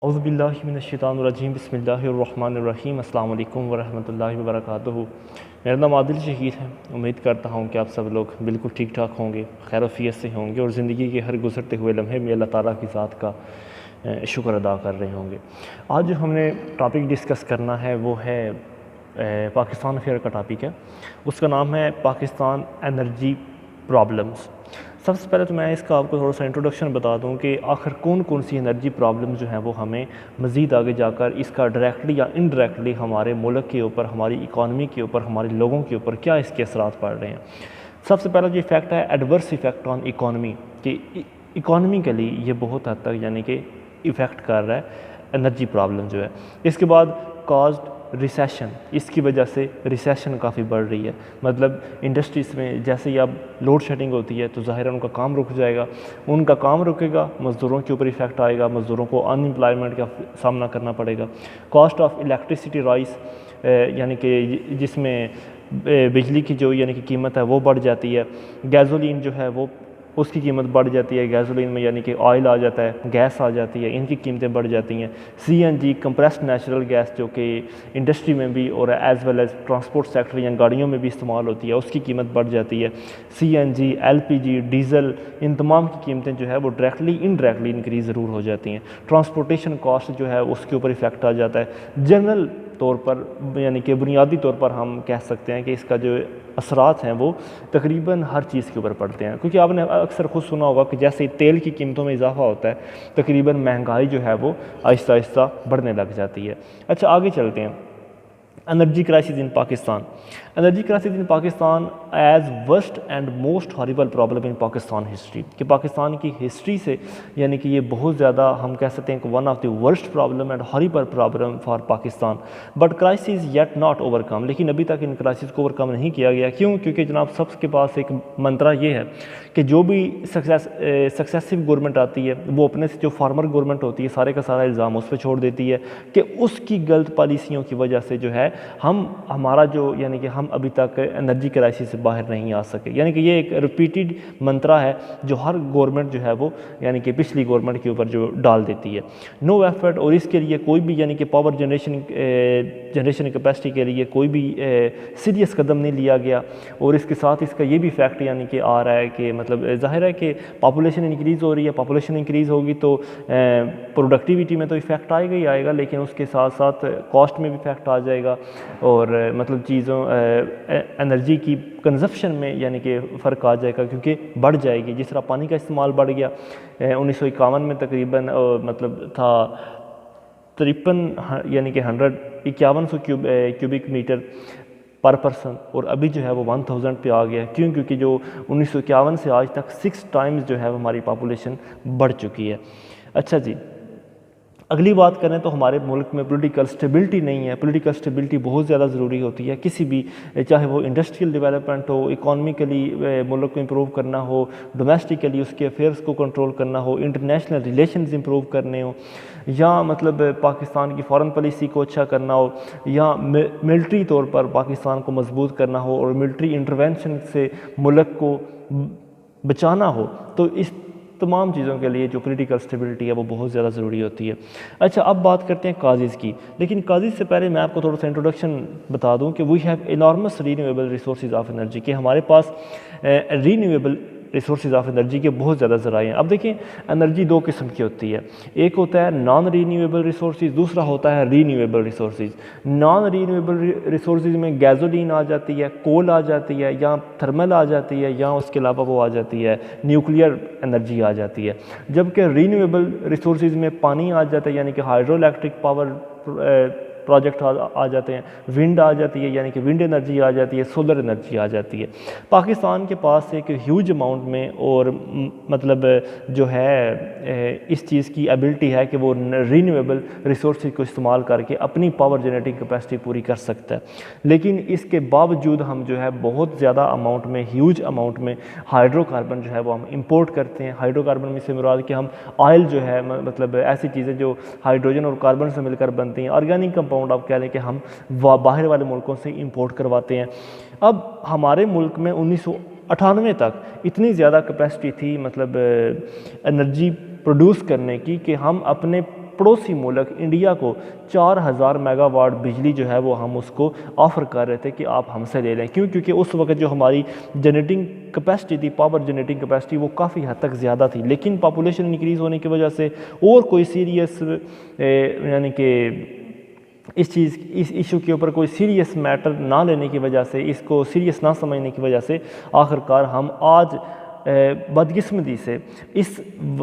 اعوذ باللہ من الشیطان الرجیم بسم اللہ الرحمن الرحیم السلام علیکم ورحمۃ اللہ وبرکاتہ۔ میرا نام عادل شہید ہے۔ امید کرتا ہوں کہ آپ سب لوگ بالکل ٹھیک ٹھاک ہوں گے، خیر وفیت سے ہوں گے اور زندگی کے ہر گزرتے ہوئے لمحے میں اللہ تعالیٰ کی ذات کا شکر ادا کر رہے ہوں گے۔ آج جو ہم نے ٹاپک ڈسکس کرنا ہے وہ ہے پاکستان افیئر کا ٹاپک ہے، اس کا نام ہے پاکستان انرجی پرابلمز۔ سب سے پہلے تو میں اس کا آپ کو تھوڑا سا انٹروڈکشن بتا دوں کہ آخر کون کون سی انرجی پرابلم جو ہیں وہ ہمیں مزید آگے جا کر اس کا ڈائریکٹلی یا انڈائریکٹلی ہمارے ملک کے اوپر، ہماری اکانومی کے اوپر، ہمارے لوگوں کے اوپر کیا اس کے اثرات پڑ رہے ہیں۔ سب سے پہلا جو ایفیکٹ ہے ایڈورس ایفیکٹ آن اکانومی، کہ اکانومیکلی یہ بہت حد تک یعنی کہ ایفیکٹ کر رہا ہے انرجی پرابلم جو ہے۔ اس کے بعد کازڈ ریسیشن، اس کی وجہ سے ریسیشن کافی بڑھ رہی ہے، مطلب انڈسٹریز میں جیسے ہی اب لوڈ شیڈنگ ہوتی ہے تو ظاہر ہے ان کا کام رک جائے گا، ان کا کام رکے گا، مزدوروں کے اوپر ایفیکٹ آئے گا، مزدوروں کو ان امپلائمنٹ کا سامنا کرنا پڑے گا۔ کاسٹ آف الیکٹریسٹی رائز، یعنی کہ جس میں بجلی کی جو یعنی کہ قیمت ہے وہ بڑھ جاتی ہے۔ گیزولین جو ہے وہ اس کی قیمت بڑھ جاتی ہے، گیزولین میں یعنی کہ آئل آ جاتا ہے، گیس آ جاتی ہے، ان کی قیمتیں بڑھ جاتی ہیں۔ C N G compressed natural gas جو کہ انڈسٹری میں بھی اور as well as transport sector یا گاڑیوں میں بھی استعمال ہوتی ہے، اس کی قیمت بڑھ جاتی ہے۔ سی این جی، ایل پی جی، ڈیزل، ان تمام کی قیمتیں جو ہے وہ ڈائریکٹلی انڈائریکٹلی انکریز ضرور ہو جاتی ہیں۔ ٹرانسپورٹیشن کاسٹ جو ہے اس کے اوپر ایفیکٹ آ جاتا ہے۔ جنرل طور پر یعنی کہ بنیادی طور پر ہم کہہ سکتے ہیں کہ اس کا جو اثرات ہیں وہ تقریباً ہر چیز کے اوپر پڑتے ہیں، کیونکہ آپ نے اکثر خود سنا ہوگا کہ جیسے تیل کی قیمتوں میں اضافہ ہوتا ہے تقریباً مہنگائی جو ہے وہ آہستہ آہستہ بڑھنے لگ جاتی ہے۔ اچھا آگے چلتے ہیں۔ Energy crisis in Pakistan, energy crisis in Pakistan as worst and most horrible problem in Pakistan history, کہ پاکستان کی ہسٹری سے یعنی کہ یہ بہت زیادہ ہم کہہ سکتے ہیں کہ one of the worst problem and horrible problem for Pakistan, but crisis yet not overcome, لیکن ابھی تک ان کرائسس کو اوور کم نہیں کیا گیا۔ کیوں؟ کیونکہ جناب سب کے پاس ایک منترا یہ ہے کہ جو بھی سکسیسو گورنمنٹ آتی ہے وہ اپنے سے جو فارمر گورنمنٹ ہوتی ہے سارے کا سارا الزام اس پہ چھوڑ دیتی ہے کہ اس کی غلط پالیسیوں کی وجہ سے جو ہے ہمارا جو یعنی کہ ہم ابھی تک انرجی کرائسس سے باہر نہیں آ سکے، یعنی کہ یہ ایک ریپیٹڈ منترا ہے جو ہر گورنمنٹ جو ہے وہ یعنی کہ پچھلی گورنمنٹ کے اوپر جو ڈال دیتی ہے۔ نو ایفرٹ، اور اس کے لیے کوئی بھی یعنی کہ پاور جنریشن کیپیسٹی کے لیے کوئی بھی سیریس قدم نہیں لیا گیا، اور اس کے ساتھ اس کا یہ بھی فیکٹ یعنی کہ آ رہا ہے کہ مطلب ظاہر ہے کہ پاپولیشن انکریز ہو رہی ہے، پاپولیشن انکریز ہوگی تو پروڈکٹیوٹی میں تو ایفیکٹ آئے گا ہی آئے گا، لیکن اس کے ساتھ ساتھ کاسٹ میں بھی ایفیکٹ آ جائے گا، اور مطلب چیزوں انرجی کی کنزپشن میں یعنی کہ فرق آ جائے گا، کیونکہ بڑھ جائے گی۔ جس طرح پانی کا استعمال بڑھ گیا 1951 میں تقریباً مطلب تھا 53 یعنی کہ 5100 کیوبک میٹر پر پرسن، اور ابھی جو ہے وہ 1000 پہ آ گیا ہے۔ کیوں؟ کیونکہ جو 1951 سے آج تک 6 ٹائمز جو ہے ہماری پاپولیشن بڑھ چکی ہے۔ اچھا جی، اگلی بات کریں تو ہمارے ملک میں پولیٹیکل سٹیبلٹی نہیں ہے۔ پولیٹیکل سٹیبلٹی بہت زیادہ ضروری ہوتی ہے کسی بھی، چاہے وہ انڈسٹریل ڈیولپمنٹ ہو، اکانومیکلی ملک کو امپروو کرنا ہو، ڈومیسٹکلی اس کے افیئرس کو کنٹرول کرنا ہو، انٹرنیشنل ریلیشنز امپروو کرنے ہوں، یا مطلب پاکستان کی فارن پالیسی کو اچھا کرنا ہو، یا ملٹری طور پر پاکستان کو مضبوط کرنا ہو اور ملٹری انٹرونشن سے ملک کو بچانا ہو، تو اس تمام چیزوں کے لیے جو پولیٹیکل سٹیبلٹی ہے وہ بہت زیادہ ضروری ہوتی ہے۔ اچھا اب بات کرتے ہیں کازز کی، لیکن کازز سے پہلے میں آپ کو تھوڑا سا انٹروڈکشن بتا دوں کہ we have enormous renewable resources of energy, کہ ہمارے پاس رینیویبل ریسورسز آف انرجی کے بہت زیادہ ذرائع ہیں۔ اب دیکھیں انرجی دو قسم کی ہوتی ہے، ایک ہوتا ہے نان رینیویبل ریسورسز، دوسرا ہوتا ہے renewable resources. Naan renewable resources میں گیزولین آ جاتی ہے، کول آ جاتی ہے، یا تھرمل آ جاتی ہے، یا اس کے علاوہ وہ آ جاتی ہے نیوکلیئر انرجی آ جاتی ہے۔ جبکہ رینیویبل ریسورسز میں پانی آ جاتا ہے، یعنی کہ ہائیڈرو الیکٹرک پاور پروجیکٹ آ جاتے ہیں، ونڈ آ جاتی ہے یعنی کہ ونڈ انرجی آ جاتی ہے، سولر انرجی آ جاتی ہے۔ پاکستان کے پاس ایک ہیوج اماؤنٹ میں اور مطلب جو ہے اس چیز کی ایبلٹی ہے کہ وہ رینیویبل ریسورسز کو استعمال کر کے اپنی پاور جنریٹنگ کیپیسٹی پوری کر سکتا ہے، لیکن اس کے باوجود ہم جو ہے بہت زیادہ اماؤنٹ میں، ہیوج اماؤنٹ میں ہائیڈرو کاربن جو ہے وہ ہم امپورٹ کرتے ہیں۔ ہائیڈرو کاربن میں سے مراد کہ ہم آئل جو ہے مطلب ایسی چیزیں جو ہائیڈروجن اور کاربن سے مل کر بنتی ہیں، آرگینک کمپاؤنڈ آپ کہہ لیں کہ ہم باہر والے ملکوں سے امپورٹ کرواتے ہیں۔ اب ہمارے ملک میں 1998 تک اتنی زیادہ کیپیسٹی تھی مطلب انرجی پروڈیوس کرنے کی کہ ہم اپنے پڑوسی ملک انڈیا کو 4000 میگا واٹ بجلی جو ہے وہ ہم اس کو آفر کر رہے تھے کہ آپ ہم سے لے لیں. کیونکہ اس وقت جو ہماری جنریٹنگ کیپیسٹی تھی, پاور جنریٹنگ کیپیسٹی, وہ کافی حد تک زیادہ تھی. لیکن پاپولیشن انکریز ہونے کی وجہ سے اور کوئی سیریس یعنی کہ اس ایشو کے اوپر کوئی سیریس میٹر نہ لینے کی وجہ سے, اس کو سیریس نہ سمجھنے کی وجہ سے آخرکار ہم آج بدقسمتی سے اس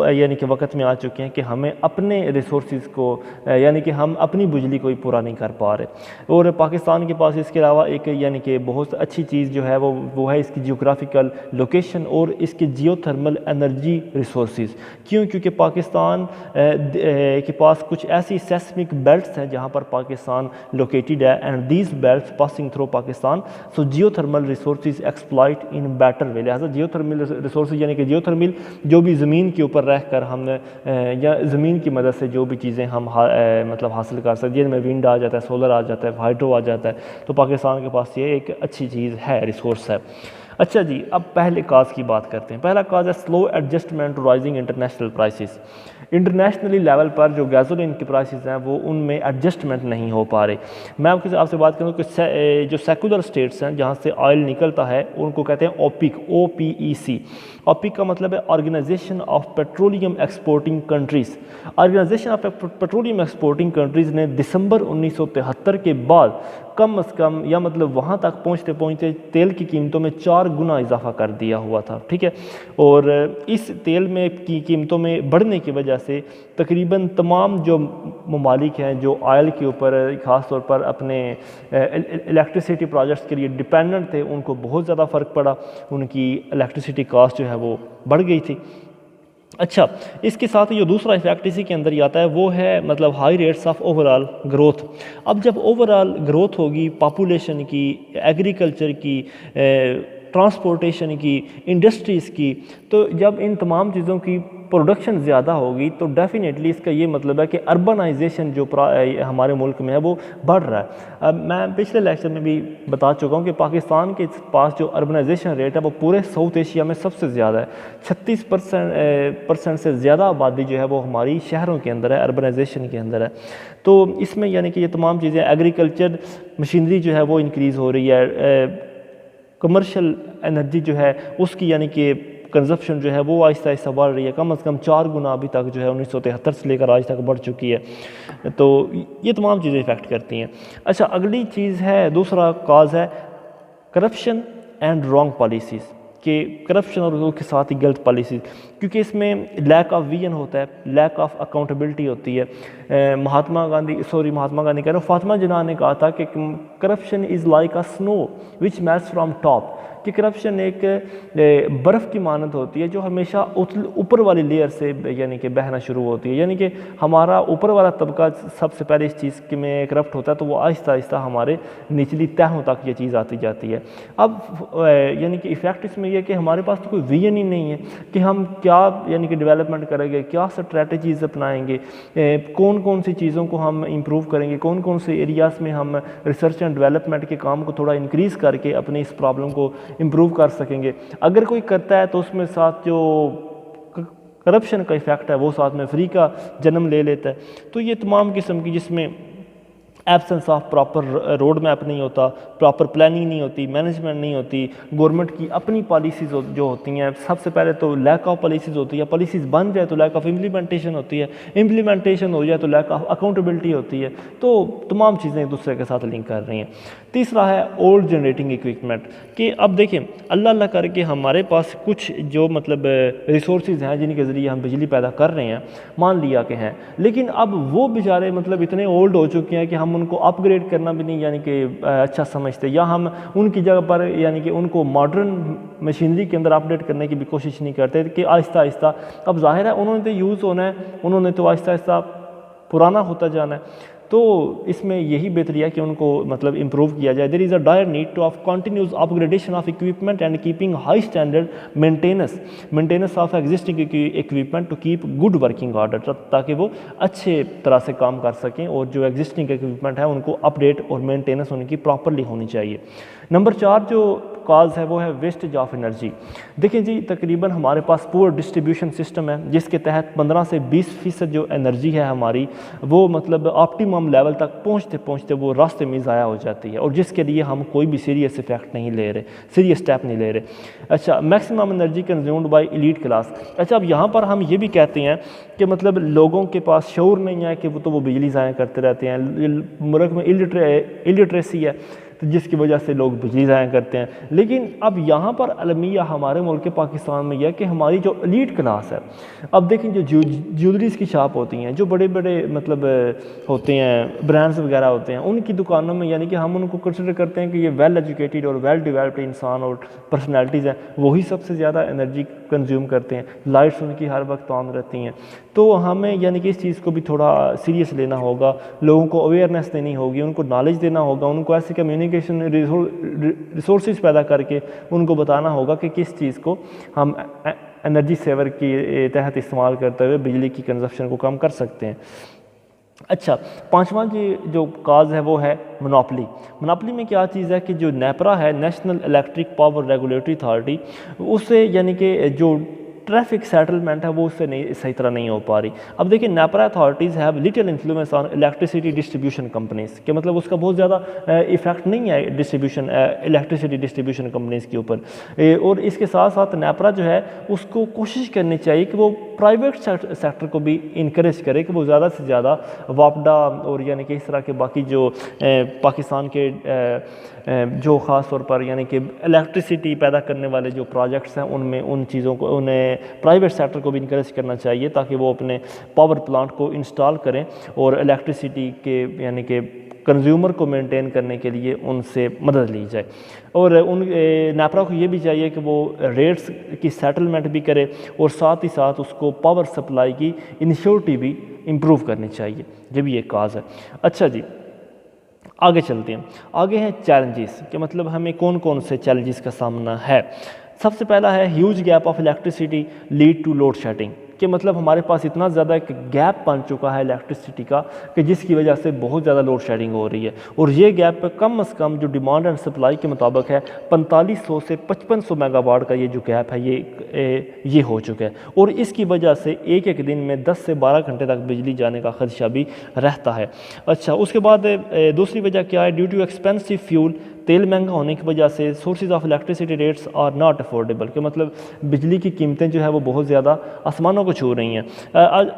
یعنی کہ وقت میں آ چکے ہیں کہ ہمیں اپنے ریسورسز کو یعنی کہ ہم اپنی بجلی کو ہی پورا نہیں کر پا رہے. اور پاکستان کے پاس اس کے علاوہ ایک یعنی کہ بہت اچھی چیز جو ہے وہ ہے اس کی جیوگرافیکل لوکیشن اور اس کے جیو تھرمل انرجی ریسورسز. کیونکہ پاکستان کے پاس کچھ ایسی سیسمک بیلٹس ہیں جہاں پر پاکستان لوکیٹڈ ہے, and these belts passing through Pakistan, so geo thermal resources exploit in better way. لہٰذا جیو تھرمل ریسورسز یعنی کہ جیو تھرمل جو بھی زمین کے اوپر رہ کر ہم یا زمین کی مدد سے جو بھی چیزیں ہم مطلب حاصل کر سکتے ہیں, جن میں ونڈ آ جاتا ہے, سولر آ جاتا ہے, ہائیڈرو آ جاتا ہے, تو پاکستان کے پاس یہ ایک اچھی چیز ہے, ریسورس ہے. اچھا جی, اب پہلے کاز کی بات کرتے ہیں. پہلا کاز ہے slow adjustment to rising international prices. Internationally level پر جو گیسولین کی پرائسز ہیں وہ ان میں ایڈجسٹمنٹ نہیں ہو پا رہے. میں آپ سے بات کروں کہ جو سیکولر اسٹیٹس ہیں جہاں سے آئل نکلتا ہے ان کو کہتے ہیں اوپیک, OPEC. اوپیک کا مطلب ہے organization of petroleum exporting countries. Organization of petroleum exporting countries نے دسمبر 1973 کے بعد کم از کم یا مطلب وہاں تک پہنچتے تیل کی قیمتوں میں 4 گنا اضافہ کر دیا ہوا تھا. ٹھیک ہے, اور اس تیل میں کی قیمتوں میں بڑھنے کی وجہ سے تقریباً تمام جو ممالک ہیں جو آئل کے اوپر خاص طور پر اپنے الیکٹریسٹی پروجیکٹس کے لیے ڈپینڈنٹ تھے, ان کو بہت زیادہ فرق پڑا, ان کی الیکٹریسٹی کاسٹ جو ہے وہ بڑھ گئی تھی. اچھا, اس کے ساتھ جو دوسرا ایفیکٹ اسی کے اندر ہی آتا ہے وہ ہے مطلب high rates of over all growth. اب جب اوور آل گروتھ ہوگی پاپولیشن کی, ایگریکلچر کی, ٹرانسپورٹیشن کی, انڈسٹریز کی, تو جب ان تمام چیزوں کی پروڈکشن زیادہ ہوگی تو ڈیفینیٹلی اس کا یہ مطلب ہے کہ اربنائزیشن جو ہمارے ملک میں ہے وہ بڑھ رہا ہے. اب میں پچھلے لیکچر میں بھی بتا چکا ہوں کہ پاکستان کے پاس جو اربنائزیشن ریٹ ہے وہ پورے ساؤتھ ایشیا میں سب سے زیادہ ہے. 36% سے زیادہ آبادی جو ہے وہ ہماری شہروں کے اندر ہے, اربنائزیشن کے اندر ہے. تو اس میں یعنی کہ یہ تمام چیزیں, ایگریکلچر مشینری جو ہے وہ انکریز ہو رہی ہے, کمرشل انرجی جو ہے اس کی یعنی کہ کنزپشن جو ہے وہ آہستہ آہستہ بڑھ رہی ہے, کم از کم 4 گنا ابھی تک جو ہے 1973 سے لے کر آج تک بڑھ چکی ہے. تو یہ تمام چیزیں افیکٹ کرتی ہیں. اچھا, اگلی چیز ہے, دوسرا کاز ہے کرپشن اینڈ رانگ پالیسیز, کہ کرپشن اور اس کے ساتھ ہی غلط پالیسیز, کیونکہ اس میں لیک آف ویژن ہوتا ہے, لیک آف اکاؤنٹیبلٹی ہوتی ہے. مہاتما گاندھی کہہ رہا ہوں, فاطمہ جناح نے کہا تھا کہ کرپشن از لائک اے سنو وچ میلٹس فرام ٹاپ, کہ کرپشن ایک برف کی مانند ہوتی ہے جو ہمیشہ اوپر والی لیئر سے یعنی کہ بہنا شروع ہوتی ہے. یعنی کہ ہمارا اوپر والا طبقہ سب سے پہلے اس چیز میں کرپٹ ہوتا ہے تو وہ آہستہ آہستہ ہمارے نچلی تہوں تک یہ چیز آتی جاتی ہے. اب یعنی کہ ایفیکٹ اس میں یہ کہ ہمارے پاس تو کوئی ویژن ہی نہیں ہے کہ ہم کیا یعنی کہ ڈیولپمنٹ کریں گے, کیا اسٹریٹجیز اپنائیں گے, کون سی چیزوں کو ہم امپروو کریں گے, کون سے ایریاز میں ہم ریسرچ اینڈ ڈیولپمنٹ کے کام کو تھوڑا انکریز کر کے اپنی اس پرابلم کو امپروو کر سکیں گے. اگر کوئی کرتا ہے تو اس میں ساتھ جو کرپشن کا ایفیکٹ ہے وہ ساتھ میں فری کا جنم لے لیتا ہے. تو یہ تمام قسم کی, جس میں absence of proper road map نہیں ہوتا, پراپر پلاننگ نہیں ہوتی, مینجمنٹ نہیں ہوتی, گورنمنٹ کی اپنی پالیسیز جو ہوتی ہیں, سب سے پہلے تو لیک آف پالیسیز ہوتی ہے, پالیسیز بن جائے تو لیک آف امپلیمنٹیشن ہوتی ہے, امپلیمنٹیشن ہو جائے تو لیک آف اکاؤنٹیبلٹی ہوتی ہے. تو تمام چیزیں ایک دوسرے کے ساتھ لنک کر رہی ہیں. تیسرا ہے اولڈ جنریٹنگ اکوپمنٹ, کہ اب دیکھیں اللہ کر کے ہمارے پاس کچھ جو مطلب ریسورسز ہیں جن کے ذریعے ہم بجلی پیدا کر رہے ہیں, مان لیا کہ ہیں, لیکن اب وہ بیچارے مطلب اتنے اولڈ ہو چکے ہیں کہ ہم ان کو اپ گریڈ کرنا بھی نہیں یعنی کہ اچھا سمجھتے, یا ہم ان کی جگہ پر یعنی کہ ان کو ماڈرن مشینری کے اندر اپڈیٹ کرنے کی بھی کوشش نہیں کرتے, کہ آہستہ آہستہ اب ظاہر ہے انہوں نے تو یوز ہونا ہے, انہوں نے تو آہستہ آہستہ پرانا ہوتا جانا ہے. تو اس میں یہی بہتری ہے کہ ان کو مطلب امپروو کیا جائے. There is a dire need to of continuous upgradation of equipment and keeping high standard maintenance of existing equipment to keep good working order, تاکہ وہ اچھے طرح سے کام کر سکیں, اور جو ایگزسٹنگ اکوپمنٹ ہے ان کو اپ ڈیٹ اور مینٹیننس ان کی پراپرلی ہونی چاہیے. نمبر 4 جو کاز ہے وہ ہے ویسٹیج آف انرجی۔ دیکھیں جی تقریباً ہمارے پاس پور ڈسٹریبیوشن سسٹم ہے جس کے تحت 15 سے 20% جو انرجی ہے ہماری وہ مطلب آپٹیمم لیول تک پہنچتے پہنچتے وہ راستے میں ضائع ہو جاتی ہے، اور جس کے لیے ہم کوئی بھی سیریس افیکٹ نہیں لے رہے، سیریس اسٹیپ نہیں لے رہے۔ اچھا، maximum energy consumed by elite class. اچھا، اب یہاں پر ہم یہ بھی کہتے ہیں کہ مطلب لوگوں کے پاس شعور نہیں ہے کہ وہ بجلی ضائع کرتے رہتے ہیں، ملک میں الٹریسی ہے جس کی وجہ سے لوگ بجلی ضائع کرتے ہیں۔ لیکن اب یہاں پر المیہ ہمارے ملک پاکستان میں یہ کہ ہماری جو ایلیٹ کلاس ہے، اب دیکھیں جو جیولریز کی شاپ ہوتی ہیں، جو بڑے بڑے مطلب ہوتے ہیں برانڈز وغیرہ ہوتے ہیں، ان کی دکانوں میں یعنی کہ ہم ان کو کنسیڈر کرتے ہیں کہ یہ ویل ایجوکیٹڈ اور ویل ڈیولپڈ انسان اور پرسنالٹیز ہیں، وہی سب سے زیادہ انرجی کنزیوم کرتے ہیں، لائٹس ان کی ہر وقت آن رہتی ہیں۔ تو ہمیں یعنی کہ اس چیز کو بھی تھوڑا سیریس لینا ہوگا، لوگوں کو اویئرنیس دینی ہوگی، ان کو نالج دینا ہوگا، ان کو ایسی کمیونیکیشن ریسورسز پیدا کر کے ان کو بتانا ہوگا کہ کس چیز کو ہم انرجی سیور کے تحت استعمال کرتے ہوئے بجلی کی کنزپشن کو کم کر سکتے ہیں۔ اچھا، پانچواں جو کاز ہے وہ ہے منوپلی۔ منوپلی میں کیا چیز ہے کہ جو نیپرا ہے، national electric power regulatory authority, اس سے یعنی کہ جو ٹریفک سیٹلمنٹ ہے وہ اس سے صحیح طرح نہیں ہو پا رہی۔ اب دیکھیں NEPRA authorities have little influence on electricity distribution companies, کہ مطلب اس کا بہت زیادہ ایفیکٹ نہیں ہے الیکٹریسٹی ڈسٹریبیوشن کمپنیز کے اوپر، اور اس کے ساتھ ساتھ نیپرا جو ہے اس کو کوشش کرنی چاہیے کہ وہ پرائیویٹ سیکٹر کو بھی انکریج کرے کہ وہ زیادہ سے زیادہ واپڈا اور یعنی کہ اس طرح کے باقی جو پاکستان کے جو خاص طور پر یعنی کہ الیکٹریسٹی پیدا کرنے والے جو پروجیکٹس ہیں ان میں ان چیزوں کو انہیں پرائیویٹ سیکٹر کو بھی انکریج کرنا چاہیے تاکہ وہ اپنے پاور پلانٹ کو انسٹال کریں اور الیکٹریسٹی کے یعنی کہ کنزیومر کو مینٹین کرنے کے لیے ان سے مدد لی جائے، اور ان نیپرا کو یہ بھی چاہیے کہ وہ ریٹس کی سیٹلمنٹ بھی کرے اور ساتھ ہی ساتھ اس کو پاور سپلائی کی انیشیٹو بھی امپروو کرنی چاہیے، یہ بھی ایک کاز ہے۔ اچھا جی، آگے چلتے ہیں۔ آگے ہیں چیلنجز، کہ مطلب ہمیں کون کون سے چیلنجز کا سامنا ہے۔ سب سے پہلا ہے huge gap of electricity lead to load shedding, کہ مطلب ہمارے پاس اتنا زیادہ ایک گیپ بن چکا ہے الیکٹریسٹی کا کہ جس کی وجہ سے بہت زیادہ لوڈ شیڈنگ ہو رہی ہے، اور یہ گیپ کم از کم جو ڈیمانڈ اینڈ سپلائی کے مطابق ہے 4500 سے 5500 میگا واٹ کا یہ جو گیپ ہے یہ ہو چکا ہے، اور اس کی وجہ سے ایک دن میں 10 سے 12 گھنٹے تک بجلی جانے کا خدشہ بھی رہتا ہے۔ اچھا، اس کے بعد دوسری وجہ کیا ہے؟ ڈیو ٹو ایکسپینسو فیول، تیل مہنگا ہونے کی وجہ سے sources of electricity rates are not affordable, کہ مطلب بجلی کی قیمتیں جو ہے وہ بہت زیادہ آسمانوں کو چھو رہی ہیں۔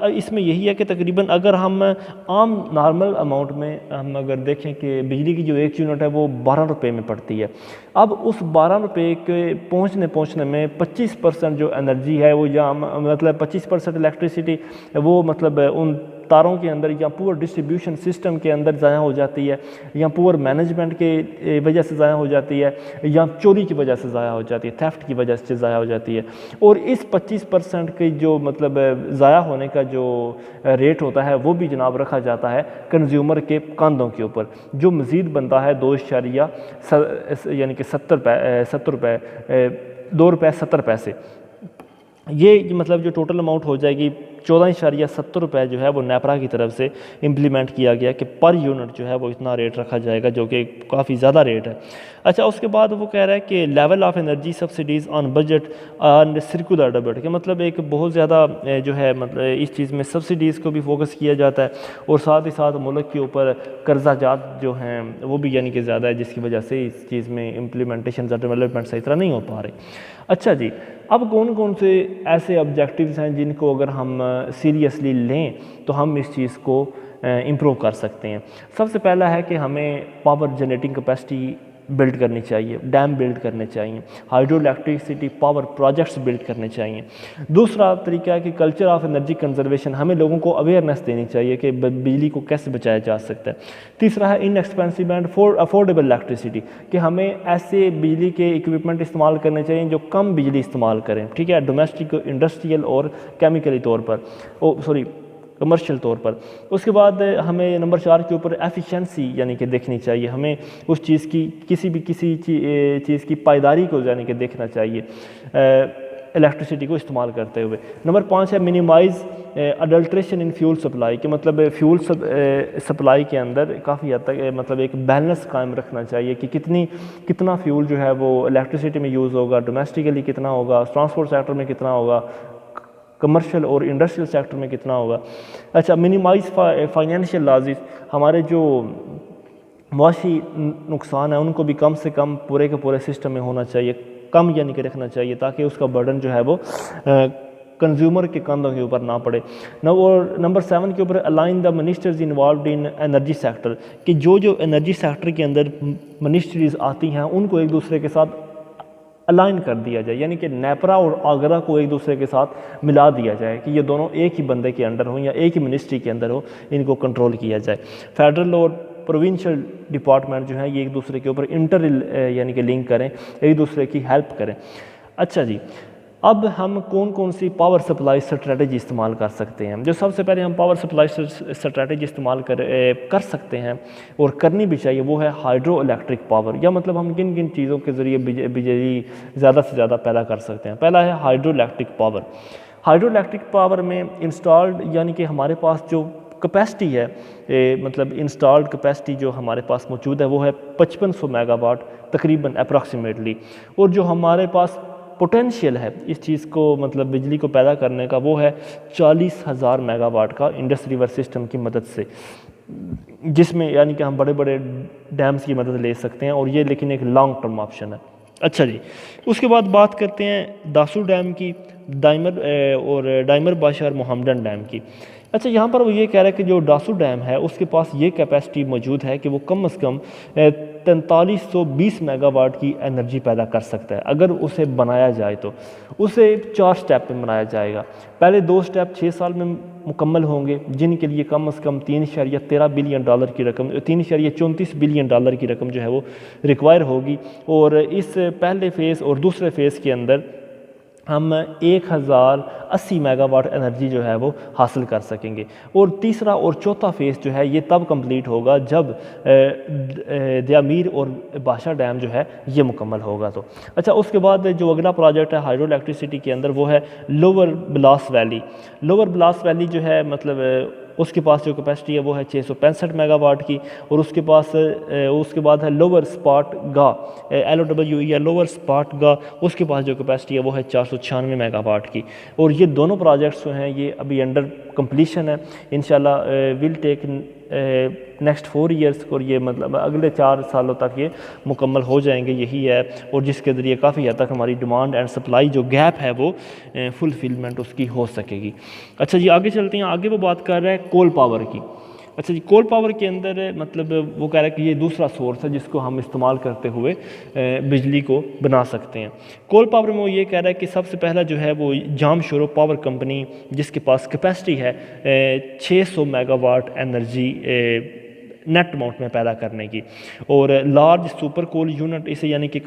اس میں یہی ہے کہ تقریباً اگر ہم عام نارمل اماؤنٹ میں ہم اگر دیکھیں کہ بجلی کی جو ایک یونٹ ہے وہ 12 روپے میں پڑتی ہے، اب اس 12 روپے کے پہنچنے میں 25% جو انرجی ہے وہ یا مطلب 25% الیکٹریسٹی وہ مطلب ان تاروں کے اندر یا پور ڈسٹریبیوشن سسٹم کے اندر ضائع ہو جاتی ہے، یا پور مینجمنٹ کے وجہ سے ضائع ہو جاتی ہے، یا چوری کی وجہ سے ضائع ہو جاتی ہے، تھیفٹ کی وجہ سے ضائع ہو جاتی ہے، اور اس 25% کی جو مطلب ضائع ہونے کا جو ریٹ ہوتا ہے وہ بھی جناب رکھا جاتا ہے کنزیومر کے کاندھوں کے اوپر، جو مزید بنتا ہے 2 یعنی کہ 2 روپے 70 پیسے۔ یہ مطلب جو ٹوٹل اماؤنٹ ہو جائے گی 14.70 روپے جو ہے وہ نیپرا کی طرف سے امپلیمنٹ کیا گیا کہ پر یونٹ جو ہے وہ اتنا ریٹ رکھا جائے گا، جو کہ کافی زیادہ ریٹ ہے۔ اچھا، اس کے بعد وہ کہہ رہا ہے کہ level of energy subsidies on budget and circular debit, کہ مطلب ایک بہت زیادہ جو ہے مطلب اس چیز میں سبسڈیز کو بھی فوکس کیا جاتا ہے، اور ساتھ ہی ساتھ ملک کے اوپر قرضہ جات جو ہیں وہ بھی یعنی کہ زیادہ ہے، جس کی وجہ سے اس چیز میں امپلیمنٹیشن یا ڈیولپمنٹ صحیح طرح نہیں ہو پا رہی۔ اچھا جی، اب کون کون سے ایسے آبجیکٹیوز ہیں جن کو اگر ہم سیریسلی لیں تو ہم اس چیز کو امپروو کر سکتے ہیں؟ سب سے پہلا ہے کہ ہمیں پاور جنریٹنگ کیپیسٹی بلڈ کرنی چاہیے، ڈیم بلڈ کرنے چاہیے، hydro electricity power projects build کرنے چاہیے۔ دوسرا طریقہ ہے کہ کلچر آف انرجی کنزرویشن، ہمیں لوگوں کو اویئرنیس دینی چاہیے کہ بجلی کو کیسے بچایا جا سکتا ہے۔ تیسرا ہے ان ایکسپینسو اینڈ افورڈیبل الیکٹریسٹی، کہ ہمیں ایسے بجلی کے اکوپمنٹ استعمال کرنے چاہیے جو کم بجلی استعمال کریں، ٹھیک ہے، ڈومیسٹک، انڈسٹریل اور کیمیکلی طور پر کمرشل طور پر۔ اس کے بعد ہمیں نمبر 4 کے اوپر ایفیشنسی یعنی کہ دیکھنی چاہیے، ہمیں اس چیز کی کسی چیز کی پائیداری کو یعنی کہ دیکھنا چاہیے۔ الیکٹریسٹی کو استعمال کرتے ہوئے۔ نمبر 5 ہے منیمائز اڈلٹریشن ان فیول سپلائی، کہ مطلب فیول سپلائی کے اندر کافی حد تک مطلب ایک بیلنس قائم رکھنا چاہیے کہ کتنا فیول جو ہے وہ الیکٹریسٹی میں یوز ہوگا، ڈومیسٹیکلی کتنا ہوگا، ٹرانسپورٹ سیکٹر میں کتنا ہوگا، کمرشل اور انڈسٹریل سیکٹر میں کتنا ہوگا۔ اچھا، منیمائز فائنینشیل لاسز، ہمارے جو معاشی نقصان ہے ان کو بھی کم سے کم پورے کے پورے سسٹم میں ہونا چاہیے، کم یعنی کہ رکھنا چاہیے، تاکہ اس کا برڈن جو ہے وہ کنزیومر کے کندھوں کے اوپر نہ پڑے۔ اور نمبر 7 کے اوپر align the ministers involved in energy sector, کہ جو انرجی سیکٹر کے اندر منسٹریز آتی ہیں ان کو ایک دوسرے کے ساتھ الائن کر دیا جائے، یعنی کہ نیپرا اور آگرہ کو ایک دوسرے کے ساتھ ملا دیا جائے کہ یہ دونوں ایک ہی بندے کے انڈر ہوں یا ایک ہی منسٹری کے اندر ہو، ان کو کنٹرول کیا جائے۔ فیڈرل اور پروونشل ڈپارٹمنٹ جو ہیں یہ ایک دوسرے کے اوپر یعنی کہ لنک کریں، ایک دوسرے کی ہیلپ کریں۔ اچھا جی، اب ہم کون سی پاور سپلائی اسٹریٹجی استعمال کر سکتے ہیں؟ جو سب سے پہلے ہم پاور سپلائی اسٹریٹجی استعمال کر سکتے ہیں اور کرنی بھی چاہیے، وہ ہے ہائیڈرو الیکٹرک پاور، یا مطلب ہم کن چیزوں کے ذریعے بجلی زیادہ سے زیادہ پیدا کر سکتے ہیں۔ پہلا ہے hydro electric power. Hydro electric power میں انسٹالڈ یعنی کہ ہمارے پاس جو کیپیسٹی ہے، مطلب انسٹالڈ کیپیسٹی جو ہمارے پاس موجود ہے وہ ہے 5500 میگا واٹ تقریباً اپروکسیمیٹلی، اور جو ہمارے پاس پوٹینشیل ہے اس چیز کو مطلب بجلی کو پیدا کرنے کا وہ ہے 40,000 میگا واٹ کا انڈس ریور سسٹم کی مدد سے، جس میں یعنی کہ ہم بڑے بڑے ڈیمز کی مدد لے سکتے ہیں، اور یہ لیکن ایک لانگ ٹرم آپشن ہے۔ اچھا جی، اس کے بعد بات کرتے ہیں داسو ڈیم کی، ڈائمر باشا اور محمدن ڈیم کی۔ اچھا، یہاں پر وہ یہ کہہ رہا ہے کہ جو ڈاسو ڈیم ہے اس کے پاس یہ کیپیسٹی موجود ہے کہ وہ کم از کم 4320 میگا واٹ کی انرجی پیدا کر سکتا ہے اگر اسے بنایا جائے تو۔ اسے 4 سٹیپ میں بنایا جائے گا۔ پہلے 2 سٹیپ 6 سال میں مکمل ہوں گے، جن کے لیے کم از کم $3.13 بلین کی رقم، $3.34 بلین کی رقم جو ہے وہ ریکوائر ہوگی، اور اس پہلے فیز اور دوسرے فیز کے اندر ہم 1080 میگا واٹ انرجی جو ہے وہ حاصل کر سکیں گے، اور تیسرا اور چوتھا فیز جو ہے یہ تب کمپلیٹ ہوگا جب دیامیر اور باشا ڈیم جو ہے یہ مکمل ہوگا تو۔ اچھا، اس کے بعد جو اگلا پروجیکٹ ہے ہائیڈرو الیکٹریسٹی کے اندر وہ ہے لوور بلاس ویلی۔ لوور بلاس ویلی جو ہے مطلب اس کے پاس جو کیپیسٹی ہے وہ ہے 665 میگا واٹ کی، اور اس کے بعد ہے لوور اسپاٹ گا LOWE یا لوور اسپاٹ گا، اس کے پاس جو کیپیسٹی ہے وہ ہے 496 میگا واٹ کی، اور یہ دونوں پروجیکٹس جو ہیں یہ ابھی انڈر کمپلیشن ہے، انشاءاللہ ول ٹیک نیکسٹ 4 ایئرس، اور یہ مطلب اگلے 4 سالوں تک یہ مکمل ہو جائیں گے، یہی ہے، اور جس کے ذریعے کافی حد تک ہماری ڈیمانڈ اینڈ سپلائی جو گیپ ہے وہ فلفلمنٹ اس کی ہو سکے گی۔ اچھا جی، آگے چلتے ہیں، آگے وہ بات کر رہا ہے کول پاور کی۔ اچھا جی، کول پاور کے اندر مطلب وہ کہہ رہا ہے کہ یہ دوسرا سورس ہے جس کو ہم استعمال کرتے ہوئے بجلی کو بنا سکتے ہیں۔ کول پاور میں وہ یہ کہہ رہا ہے کہ سب سے پہلا جو ہے وہ جام شورو پاور کمپنی، جس کے پاس کیپیسٹی ہے 600 mega watt energy net amount میں پیدا کرنے کی، اور لارج سپر کول یونٹ اسے یعنی کہ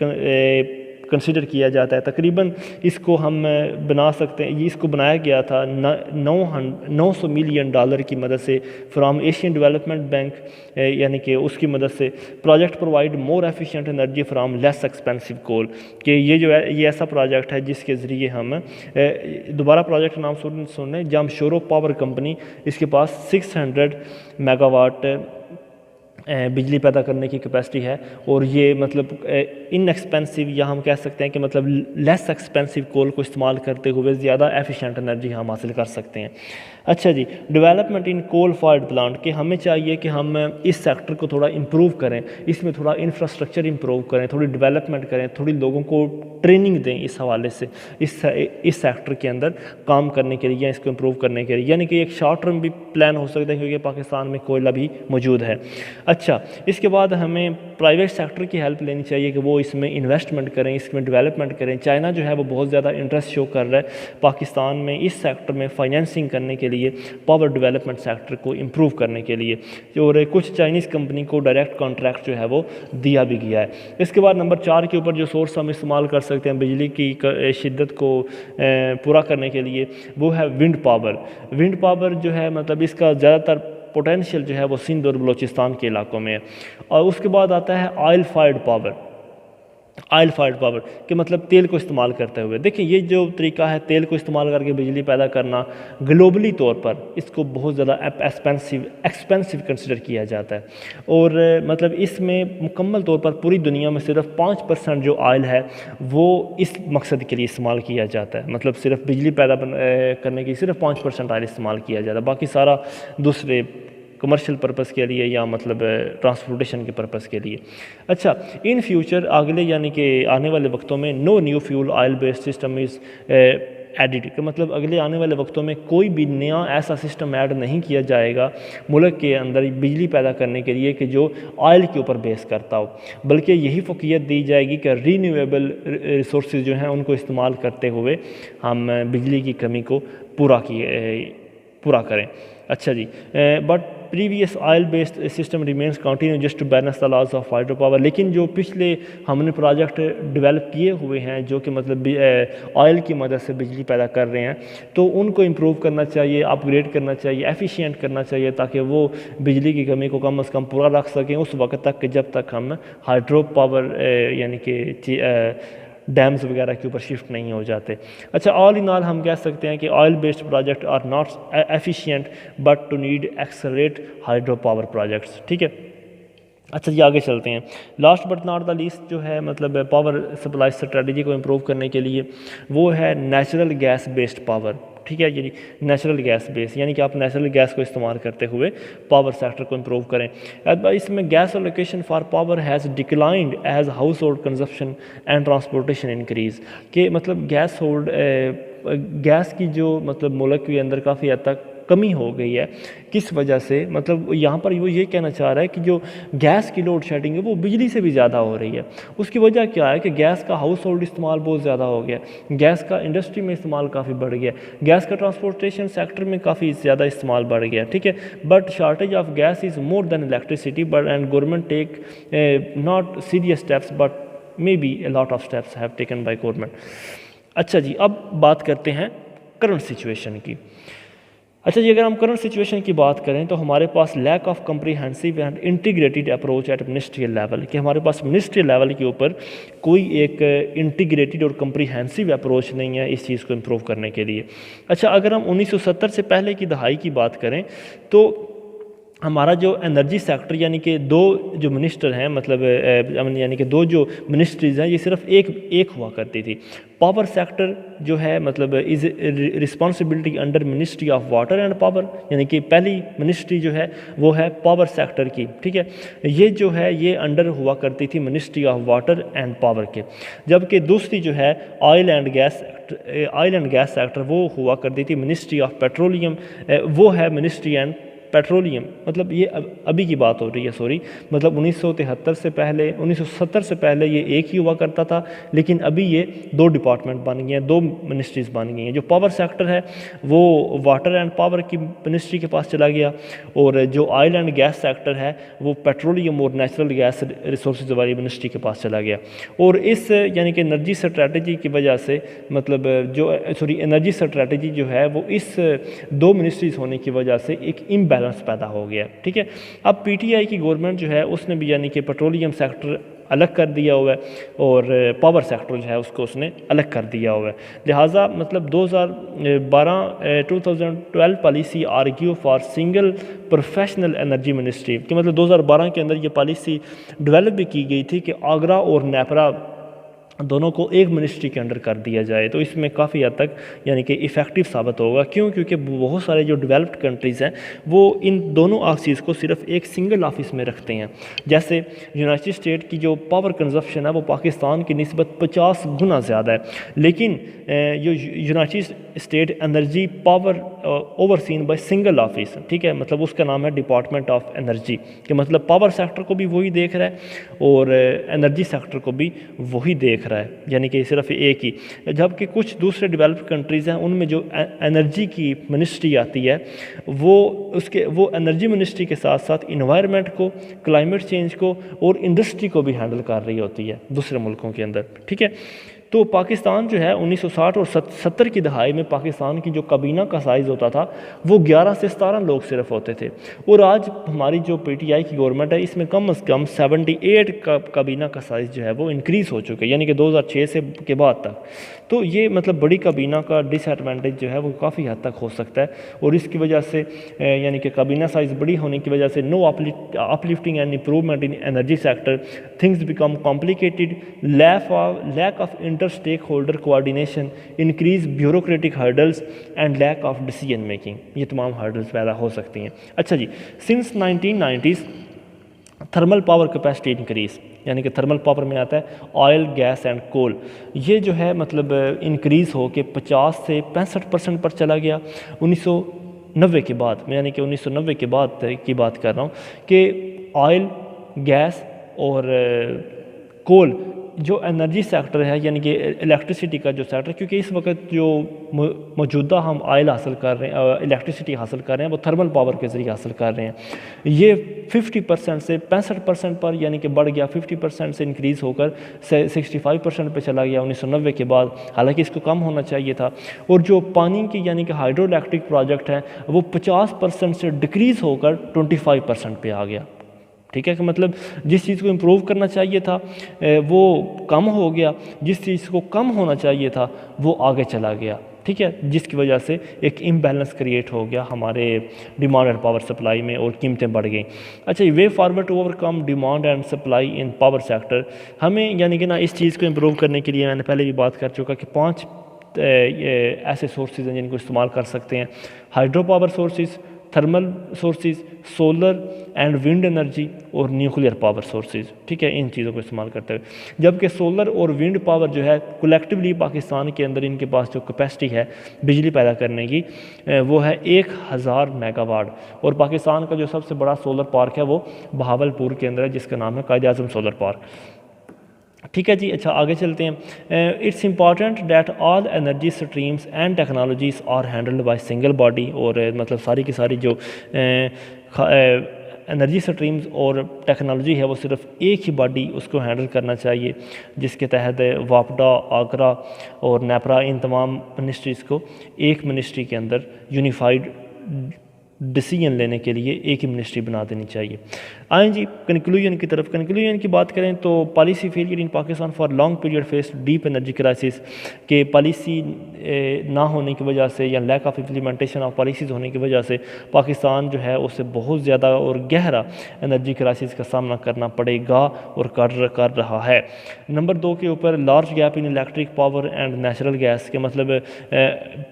کنسیڈر کیا جاتا ہے۔ تقریباً اس کو ہم بنا سکتے ہیں، اس کو بنایا گیا تھا $900 ملین کی مدد سے فرام ایشین ڈیولپمنٹ بینک، یعنی کہ اس کی مدد سے project provide more efficient energy from less expensive coal, کہ یہ جو ہے یہ ایسا پروجیکٹ ہے جس کے ذریعے ہم دوبارہ پروجیکٹ نام سن لیں، جام شورو پاور کمپنی، اس کے پاس 600 میگا واٹ بجلی پیدا کرنے کی کیپیسٹی ہے، اور یہ مطلب ان ایکسپینسو یا ہم کہہ سکتے ہیں کہ مطلب لیس ایکسپینسو کول کو استعمال کرتے ہوئے زیادہ ایفیشینٹ انرجی ہم حاصل کر سکتے ہیں۔ اچھا جی، development in coal fired plant, کہ ہمیں چاہیے کہ ہم اس سیکٹر کو تھوڑا امپروو کریں، اس میں تھوڑا انفراسٹرکچر امپروو کریں، تھوڑی ڈیولپمنٹ کریں، تھوڑی لوگوں کو ٹریننگ دیں اس حوالے سے اس سیکٹر کے اندر کام کرنے کے لیے یا اس کو امپروو کرنے کے لیے، یعنی کہ ایک شارٹ ٹرم بھی پلان ہو سکتا ہے کیونکہ پاکستان میں کوئلہ بھی موجود ہے۔ اچھا، اس کے بعد ہمیں پرائیویٹ سیکٹر کی ہیلپ لینی چاہیے کہ وہ اس میں انویسٹمنٹ کریں، اس میں ڈیولپمنٹ کریں۔ چائنا جو ہے وہ بہت زیادہ انٹرسٹ شو کر رہا ہے پاکستان میں اس سیکٹر میں فائنینسنگ کرنے کے لیے، پاور ڈیولپمنٹ سیکٹر کو امپروو کرنے کے لیے، اور کچھ چائنیز کمپنی کو ڈائریکٹ کانٹریکٹ جو ہے وہ دیا بھی گیا ہے۔ اس کے بعد نمبر 4 کے اوپر جو سورس ہم استعمال کر سکتے ہیں بجلی کی شدت کو پورا کرنے کے لیے وہ ہے ونڈ پاور۔ ونڈ پاور جو ہے مطلب اس کا زیادہ تر پوٹینشیل جو ہے وہ سندھ اور بلوچستان کے علاقوں میں ہے۔ اور اس کے بعد آتا ہے oil fired power. Oil fired power کہ مطلب تیل کو استعمال کرتے ہوئے. دیکھیں یہ جو طریقہ ہے تیل کو استعمال کر کے بجلی پیدا کرنا گلوبلی طور پر اس کو بہت زیادہ ایکسپینسو کنسیڈر کیا جاتا ہے, اور مطلب اس میں مکمل طور پر پوری دنیا میں صرف 5% جو آئل ہے وہ اس مقصد کے لیے استعمال کیا جاتا ہے. مطلب صرف بجلی پیدا کرنے کی صرف 5% آئل استعمال کیا جاتا ہے, باقی سارا دوسرے کمرشل پرپس کے لیے یا مطلب ٹرانسپورٹیشن کے پرپس کے لیے. اچھا ان فیوچر اگلے یعنی کہ آنے والے وقتوں میں no new fuel oil based system is added, کہ مطلب اگلے آنے والے وقتوں میں کوئی بھی نیا ایسا سسٹم ایڈ نہیں کیا جائے گا ملک کے اندر بجلی پیدا کرنے کے لیے کہ جو آئل کے اوپر بیس کرتا ہو, بلکہ یہی فوقیت دی جائے گی کہ رینیویبل ریسورسز جو ہیں ان کو استعمال کرتے ہوئے ہم بجلی کی کمی کو پورا کریں. اچھا جی, but previous oil based system remains continue just to balance the loss of hydro power, لیکن جو پچھلے ہم نے پروجیکٹ ڈیولپ کیے ہوئے ہیں جو کہ مطلب آئل کی مدد سے بجلی پیدا کر رہے ہیں تو ان کو امپروو کرنا چاہیے, اپ گریڈ کرنا چاہیے, ایفیشینٹ کرنا چاہیے تاکہ وہ بجلی کی کمی کو کم از کم پورا رکھ سکیں اس وقت تک کہ جب تک ہم ہائیڈرو پاور یعنی کہ ڈیمز وغیرہ کے اوپر شفٹ نہیں ہو جاتے. اچھا آل ان آل ہم کہہ سکتے ہیں کہ oil based project are not efficient but to need accelerate hydro power projects. ٹھیک ہے, اچھا جی آگے چلتے ہیں. Last but not the least جو ہے مطلب پاور سپلائی اسٹریٹجی کو امپروو کرنے کے لیے وہ ہے نیچرل گیس بیسڈ پاور. ٹھیک ہے, یعنی نیچرل گیس بیس یعنی کہ آپ نیچرل گیس کو استعمال کرتے ہوئے پاور سیکٹر کو امپروو کریں. اس میں gas allocation for power has declined as house hold consumption and transportation increase, کہ مطلب گیس کی جو مطلب ملک کے اندر کافی حد تک کمی ہو گئی ہے. کس وجہ سے, مطلب یہاں پر وہ یہ کہنا چاہ رہا ہے کہ جو گیس کی لوڈ شیڈنگ ہے وہ بجلی سے بھی زیادہ ہو رہی ہے. اس کی وجہ کیا ہے کہ گیس کا ہاؤس ہولڈ استعمال بہت زیادہ ہو گیا, گیس کا انڈسٹری میں استعمال کافی بڑھ گیا, گیس کا ٹرانسپورٹیشن سیکٹر میں کافی زیادہ استعمال بڑھ گیا. ٹھیک ہے, but shortage of gas is more than electricity but and government take not serious steps but may be a lot of steps have taken by government. اچھا جی, اب بات کرتے ہیں کرنٹ سچویشن کی. اچھا جی, اگر ہم کرنٹ سچویشن کی بات کریں تو ہمارے پاس lack of comprehensive and integrated approach at ministerial level, کہ ہمارے پاس منسٹریل لیول کے اوپر کوئی ایک انٹیگریٹڈ اور کمپریہنسو اپروچ نہیں ہے اس چیز کو امپروو کرنے کے لیے. اچھا اگر ہم 1970 سے پہلے کی دہائی کی بات کریں تو ہمارا جو انرجی سیکٹر یعنی کہ دو جو منسٹر ہیں مطلب یعنی کہ دو جو منسٹریز ہیں یہ صرف ایک ہوا کرتی تھی. پاور سیکٹر جو ہے مطلب is responsibility under ministry of water and power, یعنی کہ پہلی منسٹری جو ہے وہ ہے پاور سیکٹر کی. ٹھیک ہے, یہ جو ہے یہ انڈر ہوا کرتی تھی ministry of water and power کے, جبکہ دوسری جو ہے آئل اینڈ گیس سیکٹر وہ ہوا کرتی تھی منسٹری آف پیٹرولیم, وہ ہے منسٹری اینڈ پیٹرولیم. مطلب یہ ابھی کی بات ہو رہی ہے, سوری, مطلب 1970 سے پہلے یہ ایک ہی ہوا کرتا تھا, لیکن ابھی یہ دو ڈپارٹمنٹ بن گئے ہیں, دو منسٹریز بن گئی ہیں. جو پاور سیکٹر ہے وہ واٹر اینڈ پاور کی منسٹری کے پاس چلا گیا, اور جو آئل اینڈ گیس سیکٹر ہے وہ پیٹرولیم اور نیچرل گیس ریسورسز والی منسٹری کے پاس چلا گیا. اور اس یعنی کہ انرجی اسٹریٹجی کی وجہ سے مطلب انرجی اسٹریٹجی جو ہے وہ اس دو منسٹریز ہونے کی وجہ سے ایک امبیلنس پیدا ہو گیا. ٹھیک ہے, اب پی ٹی آئی کی گورنمنٹ جو ہے اس نے بھی یعنی کہ پیٹرولیم سیکٹر الگ کر دیا ہوا ہے اور پاور سیکٹر جو ہے اس کو اس نے الگ کر دیا ہوا ہے. لہٰذا مطلب 2012 policy argue for single professional energy ministry, کہ مطلب 2012 کے اندر یہ پالیسی ڈیولپ بھی کی گئی تھی کہ آگرہ اور نیپرا دونوں کو ایک منسٹری کے انڈر کر دیا جائے. تو اس میں کافی حد تک یعنی کہ افیکٹو ثابت ہوگا. کیونکہ بہت سارے جو ڈیولپڈ کنٹریز ہیں وہ ان دونوں آفسز کو صرف ایک سنگل آفس میں رکھتے ہیں. جیسے یونائٹڈ اسٹیٹ کی جو پاور کنزپشن ہے وہ پاکستان کی نسبت 50 گنا زیادہ ہے, لیکن جو united state energy power over seen by single office. ٹھیک ہے, مطلب اس کا نام ہے ڈپارٹمنٹ آف انرجی, کہ مطلب پاور سیکٹر کو بھی وہی دیکھ رہا ہے اور انرجی سیکٹر کو بھی وہی دیکھ رہا ہے, یعنی کہ صرف ایک ہی. جبکہ کچھ دوسرے ڈیولپڈ کنٹریز ہیں ان میں جو انرجی کی منسٹری آتی ہے وہ انرجی منسٹری کے ساتھ ساتھ انوائرمنٹ کو, کلائمیٹ چینج کو اور انڈسٹری کو بھی ہینڈل کر رہی ہوتی ہے دوسرے ملکوں کے اندر. ٹھیک ہے, تو پاکستان جو ہے 1960 اور 70 کی دہائی میں پاکستان کی جو کابینہ کا سائز ہوتا تھا وہ 11 سے 17 لوگ صرف ہوتے تھے، اور آج ہماری جو پی ٹی آئی کی گورنمنٹ ہے اس میں کم از کم 78 کا کابینہ کا سائز جو ہے وہ انکریز ہو چکے، یعنی کہ 2006 سے کے بعد تک۔ تو یہ مطلب بڑی کابینہ کا ڈس ایڈوانٹیج جو ہے وہ کافی حد تک ہو سکتا ہے، اور اس کی وجہ سے یعنی کہ کابینہ سائز بڑی ہونے کی وجہ سے no uplifting and improvement in energy sector, things become complicated, lack of inter stakeholder coordination, increase bureaucratic hurdles and lack of decision making, یہ تمام ہرڈلز پیدا ہو سکتی ہیں۔ اچھا جی، since 1990s thermal power capacity increase, یعنی کہ تھرمل پاور میں آتا ہے آئل، گیس اینڈ کول، یہ جو ہے مطلب انکریز ہو کے 50 سے 65% پر چلا گیا 1990 کے بعد، یعنی کہ 1990 کے بعد کی بات کر رہا ہوں کہ آئل، گیس اور کول جو انرجی سیکٹر ہے، یعنی کہ الیکٹریسٹی کا جو سیکٹر، کیونکہ اس وقت جو موجودہ ہم آئل حاصل کر رہے ہیں، الیکٹریسٹی حاصل کر رہے ہیں، وہ تھرمل پاور کے ذریعے حاصل کر رہے ہیں، یہ 50% سے 65% پر یعنی کہ بڑھ گیا، 50% سے انکریز ہو کر 65% پہ چلا گیا 1990 کے بعد، حالانکہ اس کو کم ہونا چاہیے تھا۔ اور جو پانی کی یعنی کہ ہائیڈرو الیکٹرک پروجیکٹ ہیں وہ 50% سے ڈکریز ہو کر 25% پہ آ گیا، ٹھیک ہے، کہ مطلب جس چیز کو امپروو کرنا چاہیے تھا وہ کم ہو گیا، جس چیز کو کم ہونا چاہیے تھا وہ آگے چلا گیا، ٹھیک ہے، جس کی وجہ سے ایک امبیلنس کریٹ ہو گیا ہمارے ڈیمانڈ اینڈ پاور سپلائی میں، اور قیمتیں بڑھ گئیں۔ اچھا، way forward to over come demand and supply in power sector, ہمیں یعنی کہ نا اس چیز کو امپروو کرنے کے لیے میں نے پہلے بھی بات کر چکا کہ 5 ایسے سورسز ہیں جن کو استعمال کر سکتے ہیں: hydro power sources, thermal sources, solar and wind energy, اور نیوکلیئر پاور سورسز، ٹھیک ہے، ان چیزوں کو استعمال کرتے ہوئے، جبکہ سولر اور ونڈ پاور جو ہے کولیکٹیولی پاکستان کے اندر ان کے پاس جو کیپیسٹی ہے بجلی پیدا کرنے کی وہ ہے 1000 میگا واٹ، اور پاکستان کا جو سب سے بڑا سولر پارک ہے وہ بہاولپور کے اندر ہے جس کا نام ہے قائد اعظم سولر پارک، ٹھیک ہے جی۔ اچھا، آگے چلتے ہیں۔ It's important that all energy streams and technologies are handled by single body, اور مطلب ساری کی ساری جو انرجی اسٹریمز اور ٹیکنالوجی ہے وہ صرف ایک ہی باڈی اس کو ہینڈل کرنا چاہیے، جس کے تحت واپڈا، آگرہ اور نیپرا، ان تمام منسٹریز کو ایک منسٹری کے اندر یونیفائڈ ڈیسیجن لینے کے لیے ایک ہی منسٹری بنا دینی چاہیے۔ آئیں جی کنکلوژن کی طرف۔ کنکلوژن کی بات کریں تو policy failure in Pakistan for long period face deep energy crisis, کہ پالیسی نہ ہونے کی وجہ سے یا lack of implementation of policies ہونے کی وجہ سے پاکستان جو ہے اسے بہت زیادہ اور گہرا انرجی کرائسس کا سامنا کرنا پڑے گا اور کر رہا ہے۔ نمبر 2 کے اوپر large gap in electric power and natural gas, کے مطلب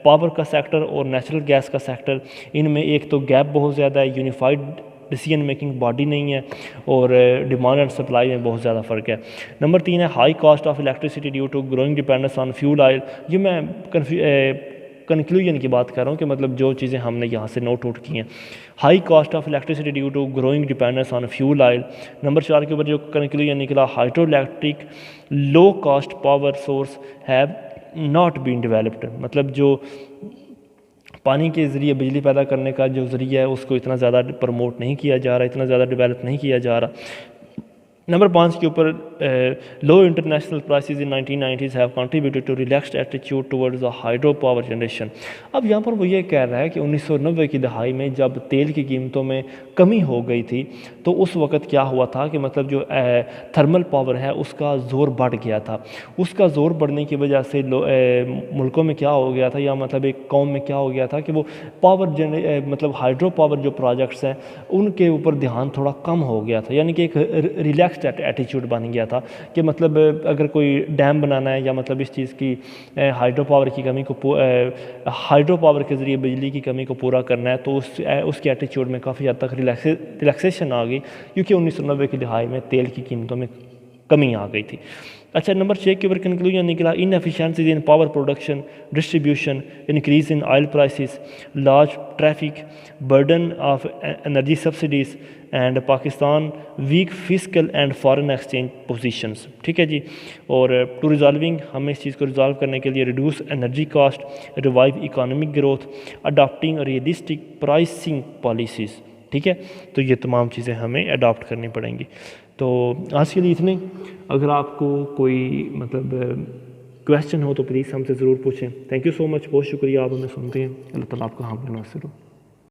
پاور کا سیکٹر اور نیچرل گیس کا سیکٹر، ان میں ایک تو گیپ بہت زیادہ ہے، یونیفائڈ ڈیسیجن میکنگ باڈی نہیں ہے، اور ڈیمانڈ اینڈ سپلائی میں بہت زیادہ فرق ہے۔ نمبر 3 ہے high cost of electricity due to growing dependence on fuel oil, یہ میں کنکلوژن کی بات کر رہا ہوں کہ مطلب جو چیزیں ہم نے یہاں سے نوٹ آؤٹ کی ہیں۔ High cost of electricity due to growing dependence on fuel oil. Number 4 کے اوپر جو کنکلوژن نکلا، hydro electric low cost power source have not been developed, مطلب جو پانی کے ذریعے بجلی پیدا کرنے کا جو ذریعہ ہے اس کو اتنا زیادہ پروموٹ نہیں کیا جا رہا، اتنا زیادہ ڈیولپ نہیں کیا جا رہا۔ نمبر 5 کے اوپر low international prices in 1990s have contributed to relaxed attitude towards the hydro power generation. اب یہاں پر وہ یہ کہہ رہا ہے کہ 1990 کی دہائی میں جب تیل کی قیمتوں میں کمی ہو گئی تھی تو اس وقت کیا ہوا تھا کہ مطلب جو تھرمل پاور ہے اس کا زور بڑھ گیا تھا، اس کا زور بڑھنے کی وجہ سے ملکوں میں کیا ہو گیا تھا، یا مطلب ایک قوم میں کیا ہو گیا تھا کہ وہ پاور مطلب ہائیڈرو پاور جو پروجیکٹس ہیں ان کے اوپر دھیان تھوڑا کم ہو گیا تھا، یعنی کہ ایک ریلیکس ایٹیچیوڈ بن گیا تھا کہ مطلب اگر کوئی ڈیم بنانا ہے یا مطلب اس چیز کی ہائیڈرو پاور کی کمی کو ہائیڈرو پاور کے ذریعے بجلی کی کمی کو پورا کرنا ہے تو اس کے ایٹیچیوڈ میں کافی حد تک ریلیکسیشن آ گئی، کیونکہ 1990 کی دہائی میں تیل کی قیمتوں میں کمی آ گئی تھی۔ اچھا، نمبر 6 کے اوپر کنکلوژن نکلا، inefficiencies in power production distribution, increase in oil prices, large traffic, burden of energy subsidies and Pakistan weak fiscal and foreign exchange positions, ٹھیک ہے جی۔ اور ٹو ریزالونگ، ہمیں اس چیز کو ریزالو کرنے کے لیے reduce energy cost, revive economic growth, adapting realistic pricing policies, ٹھیک ہے، تو یہ تمام چیزیں ہمیں اڈاپٹ کرنی پڑیں گی۔ تو آج کے لیے اتنے، اگر آپ کو کوئی مطلب کویسچن ہو تو پلیز ہم سے ضرور پوچھیں. تھینک یو سو مچ. بہت شکریہ آپ ہمیں سنتے ہیں. اللہ تعالیٰ آپ کا حامل ناصر ہو.